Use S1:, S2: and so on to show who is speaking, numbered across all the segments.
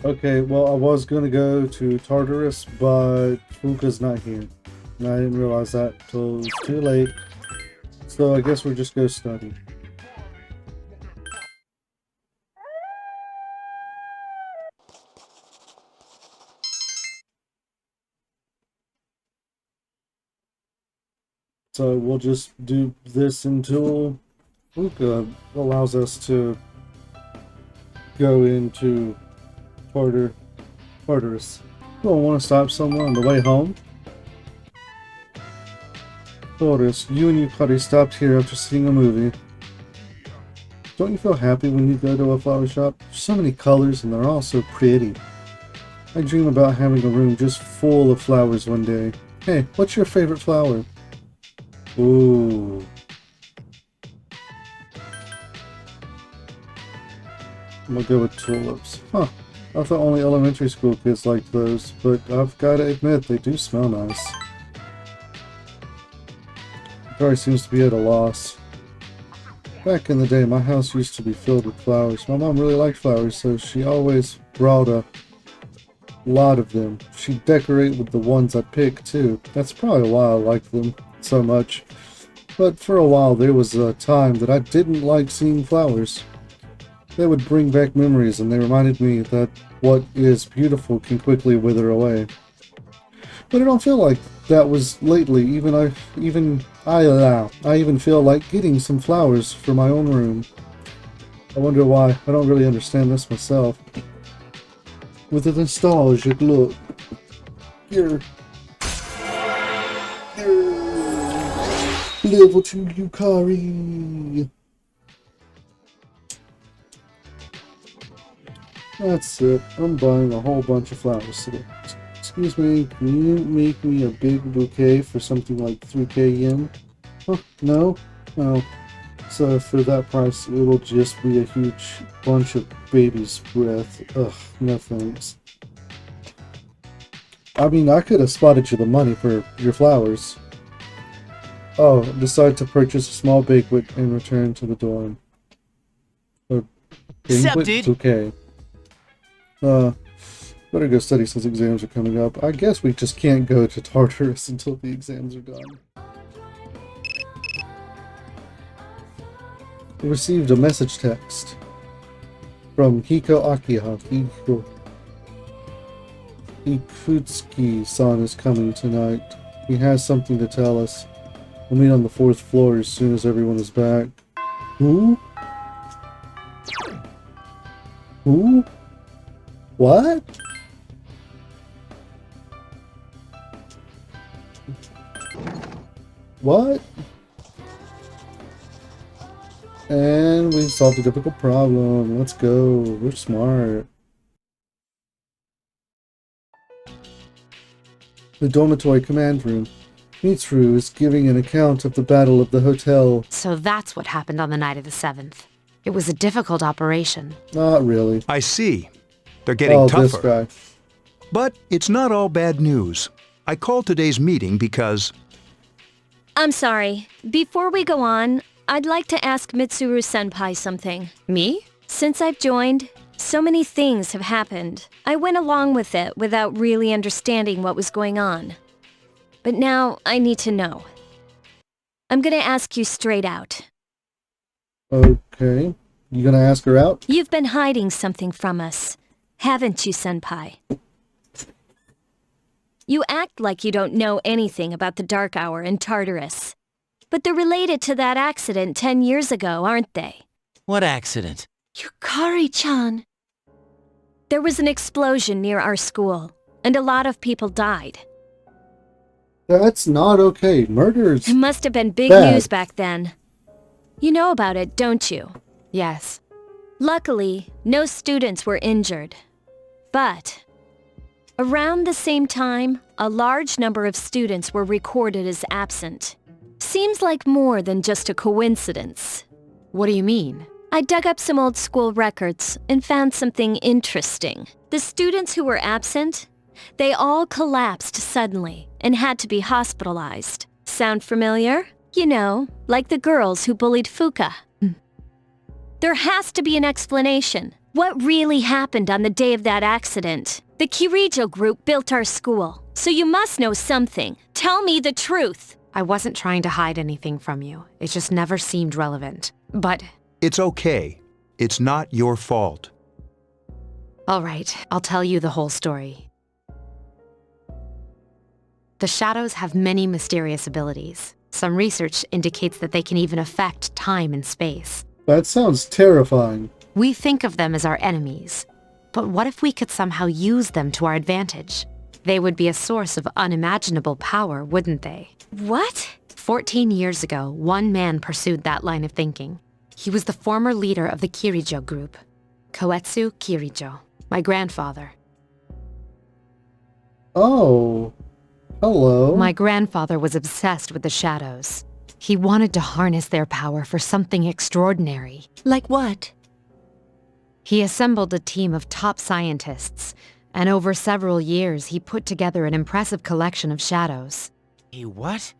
S1: Okay, well, I was gonna go to Tartarus, but Fuka's not here. And I didn't realize that till it was too late. So I guess we'll just go study. So we'll just do this until Fuka allows us to go into Tartarus. You don't want to stop somewhere on the way home? Tartarus, you and Yukari stopped here after seeing a movie. Don't you feel happy when you go to a flower shop? There's so many colors and they're all so pretty. I dream about having a room just full of flowers one day. Hey, what's your favorite flower? Ooh. I'm gonna go with tulips. Huh. I thought only elementary school kids liked those, but I've gotta admit, they do smell nice. Yukari seems to be at a loss. Back in the day, my house used to be filled with flowers. My mom really liked flowers, so she always brought a lot of them. She'd decorate with the ones I picked, too. That's probably why I liked them so much. But for a while, there was a time that I didn't like seeing flowers. They would bring back memories, and they reminded me that what is beautiful can quickly wither away. But I don't feel like that was lately. I even feel like getting some flowers for my own room. I wonder why. I don't really understand this myself. With a nostalgic look. Here. Level 2 Yukari. That's it. I'm buying a whole bunch of flowers today. Excuse me, can you make me a big bouquet for something like 3k yen? Huh, no? Oh. So for that price, it'll just be a huge bunch of baby's breath. Ugh, no thanks. I mean, I could have spotted you the money for your flowers. Oh, decide to purchase a small banquet and return to the dorm. A banquet bouquet. Better go study since exams are coming up. I guess we just can't go to Tartarus until the exams are done. We received a message text from Hiko Akiha. Ikutsuki-san is coming tonight. He has something to tell us. We'll meet on the 4th floor as soon as everyone is back. Who? Who? What? What? And we solved a difficult problem. Let's go. We're smart. The dormitory command room. Mitsuru is giving an account of the battle of the hotel.
S2: So that's what happened on the night of the 7th. It was a difficult operation.
S1: Not really.
S3: I see. They're getting tougher.
S1: This guy.
S3: But it's not all bad news. I called today's meeting because...
S4: I'm sorry. Before we go on, I'd like to ask Mitsuru-senpai something.
S2: Me?
S4: Since I've joined, so many things have happened. I went along with it without really understanding what was going on. But now I need to know. I'm gonna ask you straight out.
S1: Okay. You gonna ask her out?
S4: You've been hiding something from us, haven't you, senpai? You act like you don't know anything about the Dark Hour in Tartarus. But they're related to that accident 10 years ago, aren't they?
S5: What accident?
S4: Yukari-chan. There was an explosion near our school, and a lot of people died.
S1: That's not okay. Murders.
S4: It must have been big
S1: bad.
S4: news back then. You know about it, don't you?
S2: Yes.
S4: Luckily, no students were injured. But around the same time, a large number of students were recorded as absent. Seems like more than just a coincidence.
S2: What do you mean?
S4: I dug up some old school records and found something interesting. The students who were absent, they all collapsed suddenly and had to be hospitalized. Sound familiar? You know, like the girls who bullied Fuka. There has to be an explanation. What really happened on the day of that accident? The Kirijo group built our school, so you must know something. Tell me the truth.
S2: I wasn't trying to hide anything from you. It just never seemed relevant. But...
S3: It's okay. It's not your fault.
S2: all right, I'll tell you the whole story. The shadows have many mysterious abilities. Some research indicates that they can even affect time and space.
S1: That sounds terrifying.
S2: We think of them as our enemies. But what if we could somehow use them to our advantage? They would be a source of unimaginable power, wouldn't they?
S4: What?
S2: 14 years ago, one man pursued that line of thinking. He was the former leader of the Kirijo group, Koetsu Kirijo, my grandfather.
S1: Oh, hello.
S2: My grandfather was obsessed with the shadows. He wanted to harness their power for something extraordinary.
S4: Like what?
S2: He assembled a team of top scientists, and over several years he put together an impressive collection of shadows.
S5: Hey, what?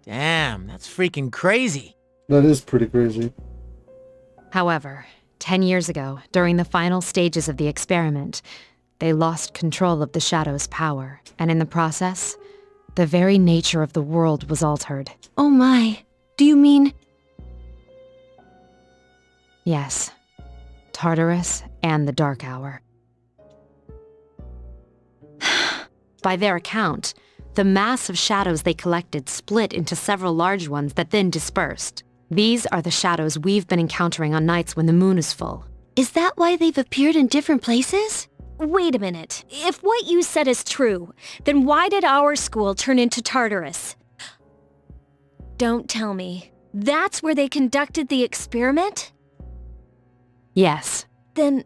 S5: Damn, that's freaking crazy.
S1: That is pretty crazy.
S2: However, 10 years ago, during the final stages of the experiment, they lost control of the shadow's power, and in the process, the very nature of the world was altered.
S4: Oh my. Do you mean...
S2: Yes. Tartarus and the Dark Hour. By their account, the mass of shadows they collected split into several large ones that then dispersed. These are the shadows we've been encountering on nights when the moon is full.
S4: Is that why they've appeared in different places? Wait a minute. If what you said is true, then why did our school turn into Tartarus? Don't tell me. That's where they conducted the experiment?
S2: Yes.
S4: Then,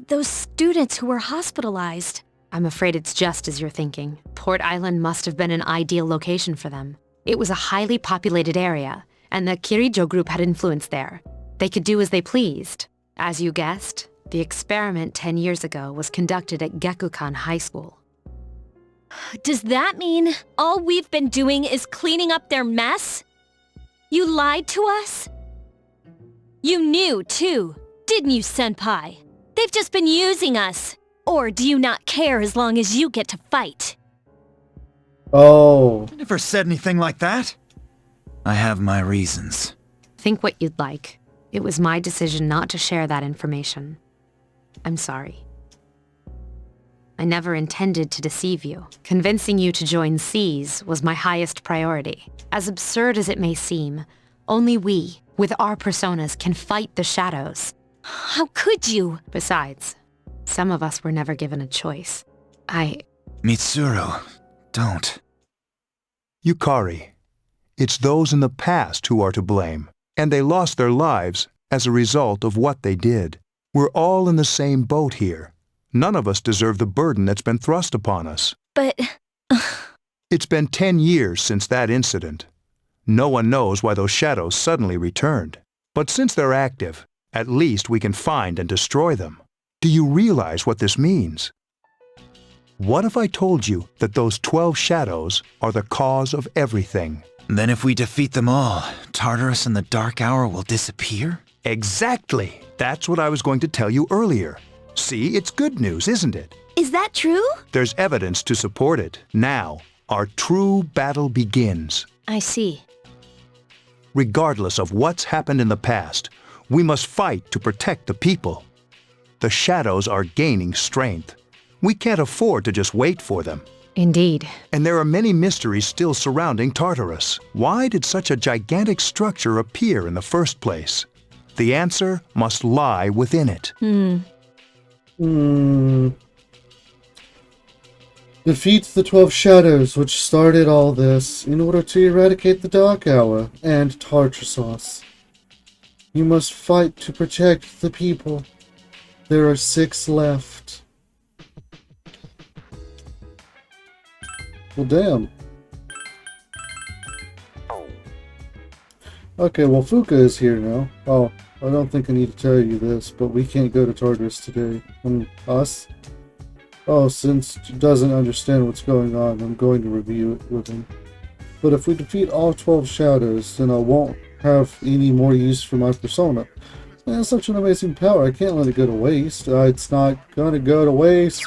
S4: those students who were hospitalized...
S2: I'm afraid it's just as you're thinking. Port Island must have been an ideal location for them. It was a highly populated area, and the Kirijo group had influence there. They could do as they pleased. As you guessed, the experiment 10 years ago was conducted at Gekukan High School.
S4: Does that mean all we've been doing is cleaning up their mess? You lied to us? You knew, too, didn't you, Senpai? They've just been using us. Or do you not care as long as you get to fight?
S1: Oh.
S6: I never said anything like that. I have my reasons.
S2: Think what you'd like. It was my decision not to share that information. I'm sorry. I never intended to deceive you. Convincing you to join C's was my highest priority. As absurd as it may seem, only we, with our personas, can fight the shadows.
S4: How could you?
S2: Besides, some of us were never given a choice.
S6: Mitsuru, don't.
S3: Yukari, it's those in the past who are to blame, and they lost their lives as a result of what they did. We're all in the same boat here. None of us deserve the burden that's been thrust upon us.
S4: But...
S3: It's been 10 years since that incident. No one knows why those shadows suddenly returned. But since they're active, at least we can find and destroy them. Do you realize what this means? What if I told you that those 12 shadows are the cause of everything?
S6: Then if we defeat them all, Tartarus and the Dark Hour will disappear?
S3: Exactly! That's what I was going to tell you earlier. See, it's good news, isn't it?
S4: Is that true?
S3: There's evidence to support it. Now, our true battle begins.
S4: I see.
S3: Regardless of what's happened in the past, we must fight to protect the people. The shadows are gaining strength. We can't afford to just wait for them.
S2: Indeed.
S3: And there are many mysteries still surrounding Tartarus. Why did such a gigantic structure appear in the first place? The answer must lie within it.
S1: Defeat the 12 shadows which started all this in order to eradicate the Dark Hour and Tartarus. You must fight to protect the people. There are 6 left. Well, damn. Okay, well, Fuka is here now. Oh, I don't think I need to tell you this, but we can't go to Tartarus today. Us? Oh, since he doesn't understand what's going on, I'm going to review it with him. But if we defeat all 12 shadows, then I won't have any more use for my persona. That's such an amazing power. I can't let it go to waste. It's not gonna go to waste.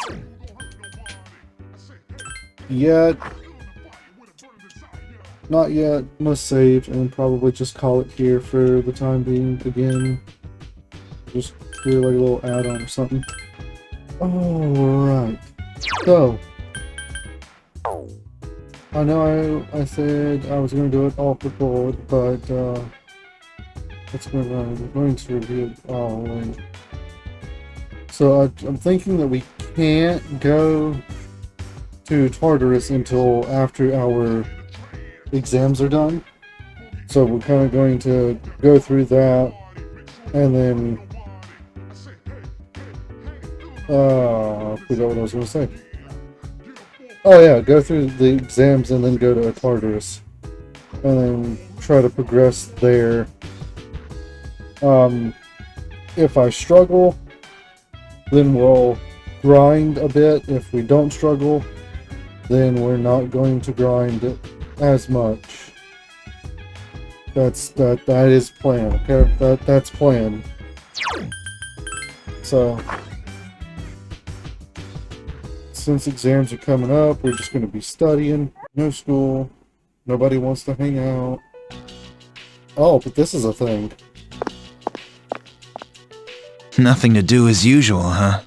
S1: Yet. Not yet. Must save and probably just call it here for the time being again. Just do like a little add-on or something. Alright. So. I know I said I was going to do it off the board, but it's going to run. We're going to review it all. So I'm thinking that we can't go to Tartarus until after our exams are done. So we're kind of going to go through that, and then I forgot what I was going to say. Oh yeah, go through the exams and then go to Tartarus. And then try to progress there. If I struggle, then we'll grind a bit. If we don't struggle, then we're not going to grind as much. That is plan, okay? That's plan. So since exams are coming up, we're just going to be studying. No school. Nobody wants to hang out. Oh, but this is a thing.
S6: Nothing to do as usual, huh?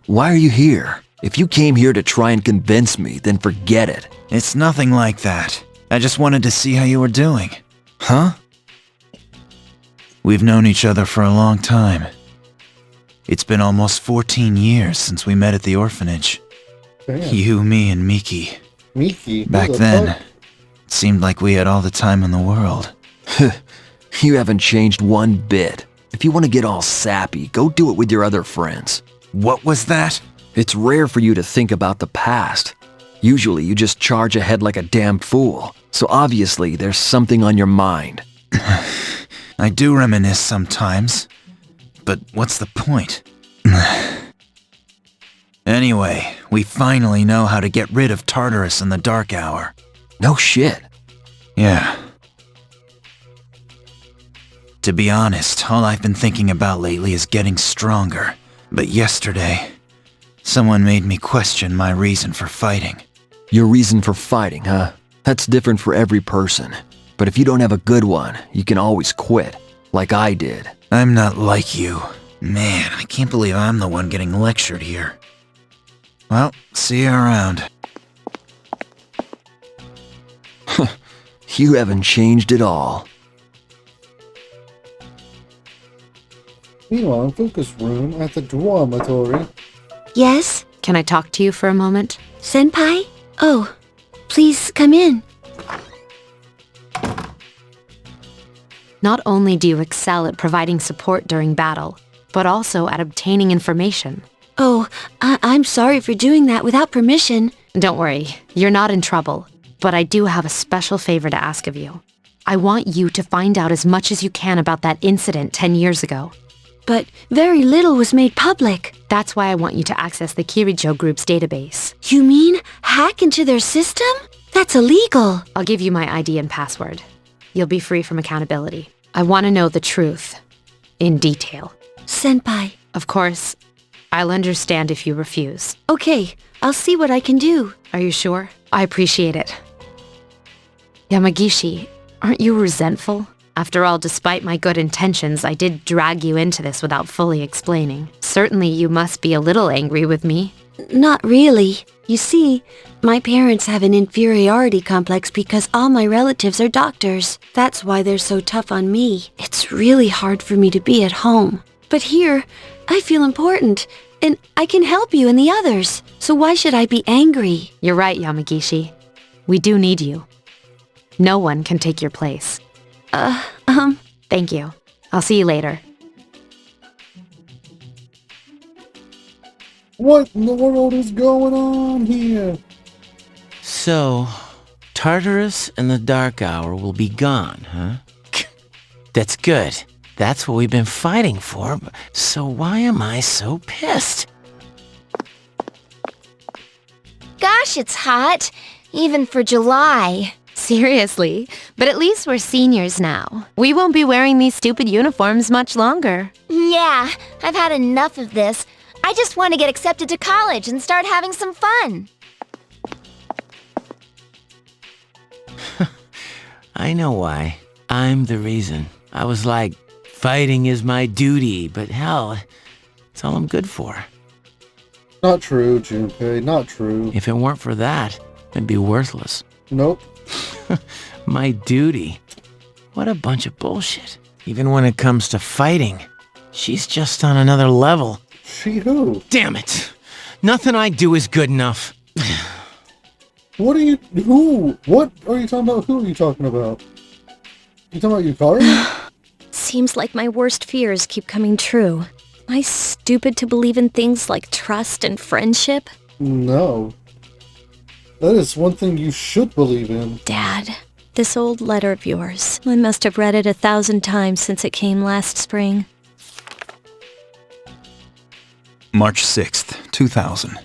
S7: Why are you here? If you came here to try and convince me, then forget it.
S6: It's nothing like that. I just wanted to see how you were doing.
S7: Huh?
S6: We've known each other for a long time. It's been almost 14 years since we met at the orphanage.
S1: Damn.
S6: You, me, and Miki.
S1: Miki?
S6: Back then, it seemed like we had all the time in the world.
S7: You haven't changed one bit. If you want to get all sappy, go do it with your other friends.
S6: What was that?
S7: It's rare for you to think about the past. Usually you just charge ahead like a damn fool. So obviously there's something on your mind.
S6: I do reminisce sometimes. But what's the point? Anyway, we finally know how to get rid of Tartarus in the dark hour.
S7: No shit.
S6: Yeah. To be honest, all I've been thinking about lately is getting stronger. But yesterday, someone made me question my reason for fighting.
S7: Your reason for fighting, huh? That's different for every person. But if you don't have a good one, you can always quit, like I did.
S6: I'm not like you. Man, I can't believe I'm the one getting lectured here. Well, see you around.
S7: You haven't changed at all.
S1: Meanwhile, in Focus Room at the dormitory.
S2: Yes? Can I talk to you for a moment?
S4: Senpai? Oh, please come in.
S2: Not only do you excel at providing support during battle, but also at obtaining information.
S4: Oh, I'm sorry for doing that without permission.
S2: Don't worry, you're not in trouble. But I do have a special favor to ask of you. I want you to find out as much as you can about that incident 10 years ago.
S4: But very little was made public.
S2: That's why I want you to access the Kirijo Group's database.
S4: You mean hack into their system? That's illegal.
S2: I'll give you my ID and password. You'll be free from accountability. I want to know the truth. In detail.
S4: Senpai.
S2: Of course, I'll understand if you refuse.
S4: Okay, I'll see what I can do.
S2: Are you sure? I appreciate it. Yamagishi, aren't you resentful? After all, despite my good intentions, I did drag you into this without fully explaining. Certainly you must be a little angry with me.
S4: Not really. You see, my parents have an inferiority complex because all my relatives are doctors. That's why they're so tough on me. It's really hard for me to be at home. But here, I feel important, and I can help you and the others. So why should I be angry?
S2: You're right, Yamagishi. We do need you. No one can take your place. Thank you. I'll see you later.
S1: What in the world is going on here?
S5: So, Tartarus and the Dark Hour will be gone, huh? That's good. That's what we've been fighting for, so why am I so pissed?
S8: Gosh, it's hot. Even for July.
S2: Seriously, but at least we're seniors now. We won't be wearing these stupid uniforms much longer.
S8: Yeah, I've had enough of this. I just want to get accepted to college and start having some fun.
S5: I know why. I'm the reason. I was like, fighting is my duty, but hell, it's all I'm good for.
S1: Not true, Junpei, not true.
S5: If it weren't for that, I'd be worthless.
S1: Nope.
S5: My duty. What a bunch of bullshit. Even when it comes to fighting, she's just on another level.
S1: She who?
S5: Damn it! Nothing I do is good enough.
S1: What are you... Who? What are you talking about? Who are you talking about? You talking about Yukari?
S4: Seems like my worst fears keep coming true. Am I stupid to believe in things like trust and friendship?
S1: No. That is one thing you should believe in.
S4: Dad, this old letter of yours. I must have read it 1,000 times since it came last spring.
S6: March 6th, 2000.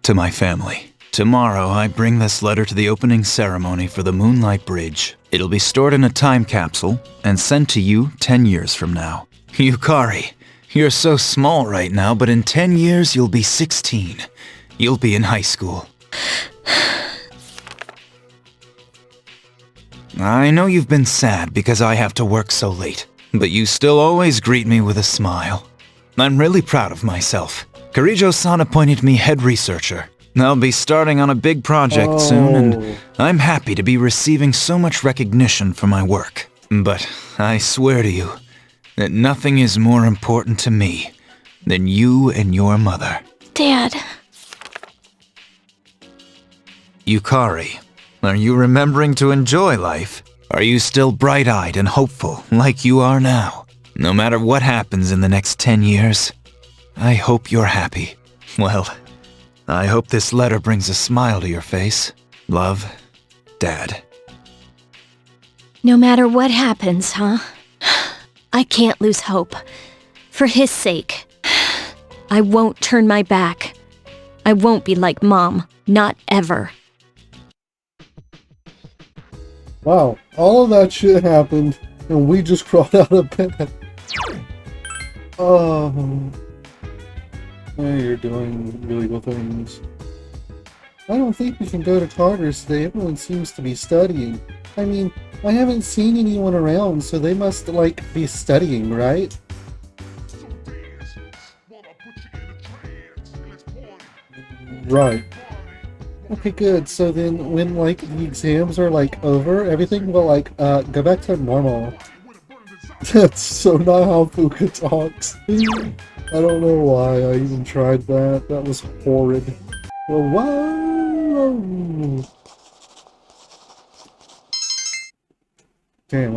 S6: To my family. Tomorrow, I bring this letter to the opening ceremony for the Moonlight Bridge. It'll be stored in a time capsule and sent to you 10 years from now. Yukari, you're so small right now, but in 10 years, you'll be 16. You'll be in high school. I know you've been sad because I have to work so late, but you still always greet me with a smile. I'm really proud of myself. Karijo-san appointed me head researcher. I'll be starting on a big project soon, and I'm happy to be receiving so much recognition for my work. But I swear to you that nothing is more important to me than you and your mother.
S4: Dad.
S6: Yukari, are you remembering to enjoy life? Are you still bright-eyed and hopeful like you are now? No matter what happens in the next 10 years, I hope you're happy. Well, I hope this letter brings a smile to your face. Love, Dad.
S4: No matter what happens, huh? I can't lose hope. For his sake. I won't turn my back. I won't be like Mom. Not ever.
S1: Wow, all of that shit happened, and we just crawled out of bed. Oh. Yeah, you're doing illegal things. I don't think we can go to Tartarus today. Everyone seems to be studying. I mean, I haven't seen anyone around, so they must, like, be studying, right? Right. Okay, good. So then when, like, the exams are, like, over, everything will, like, go back to normal. That's so not how Fuka talks. I don't know why I even tried that. That was horrid. Well, whoa! Damn,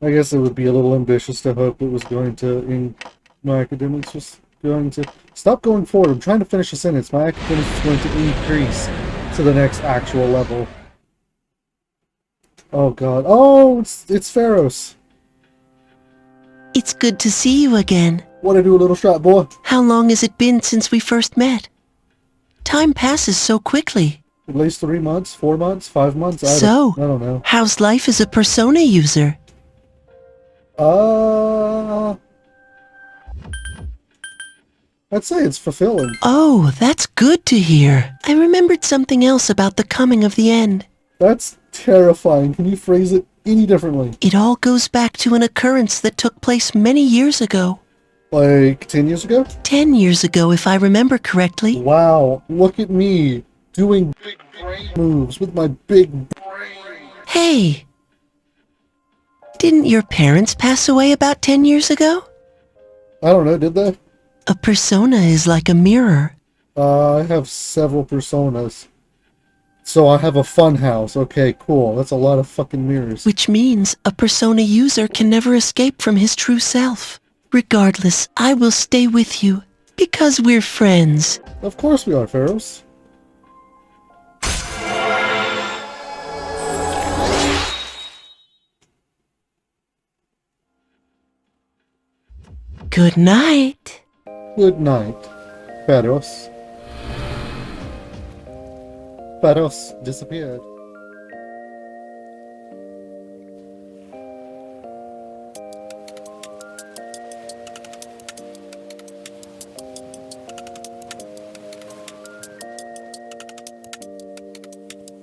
S1: I guess it would be a little ambitious to hope it was going to, my academics was going to... Stop going forward, I'm trying to finish a sentence. My academics is going to increase to the next actual level. Oh god. Oh, it's Pharos.
S9: It's good to see you again.
S1: What'd I do, little strap boy?
S9: How long has it been since we first met? Time passes so quickly.
S1: At least 3 months, 4 months, 5 months? I don't know.
S9: How's life as a Persona user?
S1: I'd say it's fulfilling.
S9: Oh, that's good to hear. I remembered something else about the coming of the end.
S1: That's terrifying. Can you phrase it any differently?
S9: It all goes back to an occurrence that took place many years ago.
S1: Like 10 years ago?
S9: 10 years ago, if I remember correctly.
S1: Wow, look at me doing big brain moves with my big brain.
S9: Hey! Didn't your parents pass away about 10 years ago?
S1: I don't know, did they?
S9: A persona is like a mirror.
S1: I have several personas. So I have a fun house. Okay, cool. That's a lot of fucking mirrors.
S9: Which means a persona user can never escape from his true self. Regardless, I will stay with you, because we're friends.
S1: Of course we are, Pharos.
S9: Good night.
S1: Good night, Pharos. Pharos disappeared.